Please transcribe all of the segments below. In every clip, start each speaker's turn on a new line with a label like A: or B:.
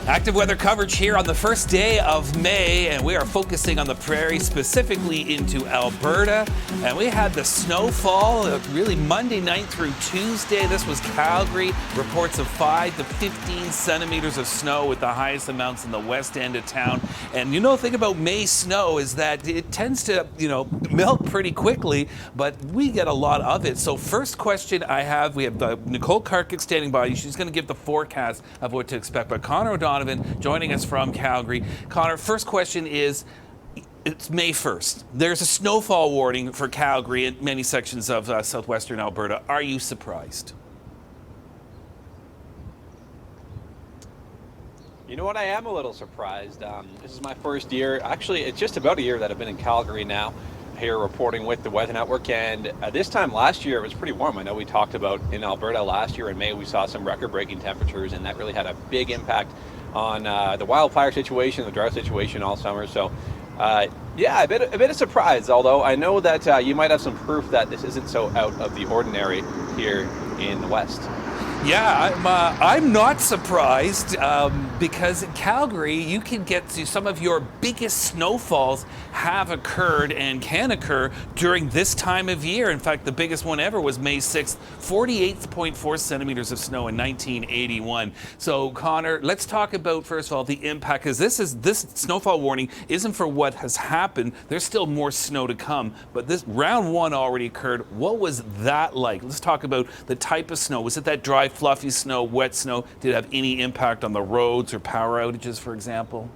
A: Active weather coverage here on the first day of May, and we are focusing on the prairie, specifically into Alberta. And we had the snowfall really Monday night through Tuesday. This was Calgary. Reports of 5 to 15 centimeters of snow, with the highest amounts in the west end of town. And the thing about May snow is that it tends to, melt pretty quickly, but we get a lot of it. So first question I have, we have Nicole Karkic standing by. She's going to give the forecast of what to expect. But Connor O'Donovan joining us from Calgary. Connor, first question is, it's May 1st. There's a snowfall warning for Calgary in many sections of southwestern Alberta. Are you surprised?
B: You know what? I am a little surprised. This is my first year. Actually, it's just about a year that I've been in Calgary now, here reporting with the Weather Network. And this time last year, it was pretty warm. I know we talked about in Alberta last year in May, we saw some record-breaking temperatures, and that really had a big impact on the wildfire situation, the drought situation all summer. So, yeah, a bit of surprise, although I know that you might have some proof that this isn't so out of the ordinary here in the West.
A: Yeah, I'm not surprised because in Calgary, you can get to some of your biggest snowfalls have occurred and can occur during this time of year. In fact, the biggest one ever was May 6th, 48.4 centimeters of snow in 1981. So, Connor, let's talk about, first of all, the impact, because this snowfall warning isn't for what has happened. There's still more snow to come, but this round one already occurred. What was that like? Let's talk about the type of snow. Was it that dry, fluffy snow, wet snow? Did it have any impact on the roads or power outages, for example?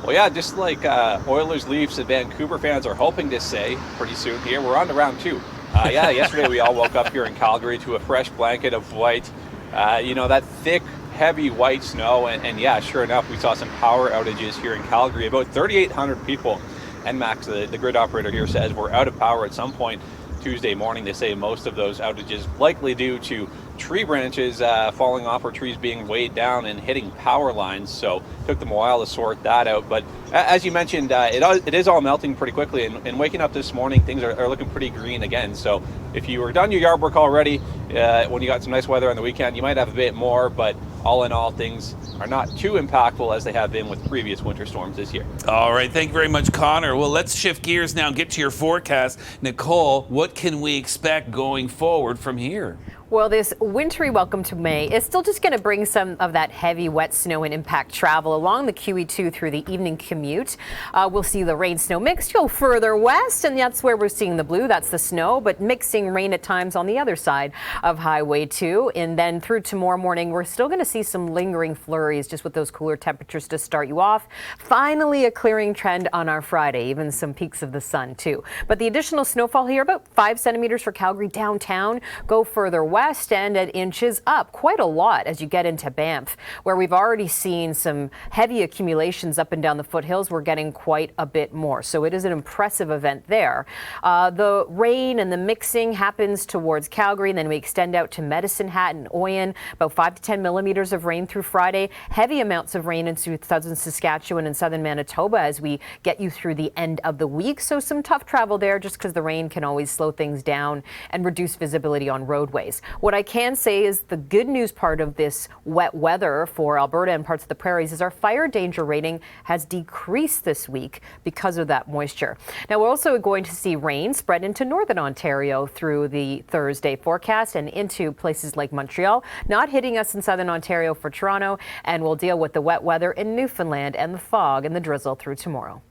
B: Well, yeah, just like Oilers, Leafs, and Vancouver fans are hoping to say pretty soon here, we're on to round two. Yeah, yesterday we all woke up here in Calgary to a fresh blanket of white, that thick, heavy white snow. And yeah, sure enough, we saw some power outages here in Calgary. About 3,800 people, and Max, the grid operator here, says we're out of power at some point Tuesday morning. They say most of those outages likely due to tree branches falling off or trees being weighed down and hitting power lines. So it took them a while to sort that out. But as you mentioned, it is all melting pretty quickly. And waking up this morning, things are looking pretty green again. So if you were done your yard work already, when you got some nice weather on the weekend, you might have a bit more. But all in all, things are not too impactful as they have been with previous winter storms this year.
A: All right, thank you very much, Connor. Well, let's shift gears now and get to your forecast. Nicole, what can we expect going forward from here?
C: Well, this wintry welcome to May is still just going to bring some of that heavy, wet snow and impact travel along the QE2 through the evening commute. We'll see the rain-snow mix go further west, and that's where we're seeing the blue. That's the snow, but mixing rain at times on the other side of Highway 2. And then through tomorrow morning, we're still going to see some lingering flurries just with those cooler temperatures to start you off. Finally, a clearing trend on our Friday, even some peaks of the sun, too. But the additional snowfall here, about 5 centimeters for Calgary downtown, go further west and at inches up, quite a lot as you get into Banff, where we've already seen some heavy accumulations up and down the foothills. We're getting quite a bit more. So it is an impressive event there. The rain and the mixing happens towards Calgary, and then we extend out to Medicine Hat and Oyen, about 5 to 10 millimeters of rain through Friday. Heavy amounts of rain into southern Saskatchewan and southern Manitoba as we get you through the end of the week. So some tough travel there just because the rain can always slow things down and reduce visibility on roadways. What I can say is the good news part of this wet weather for Alberta and parts of the prairies is our fire danger rating has decreased this week because of that moisture. Now, we're also going to see rain spread into northern Ontario through the Thursday forecast and into places like Montreal, not hitting us in southern Ontario for Toronto, and we'll deal with the wet weather in Newfoundland and the fog and the drizzle through tomorrow.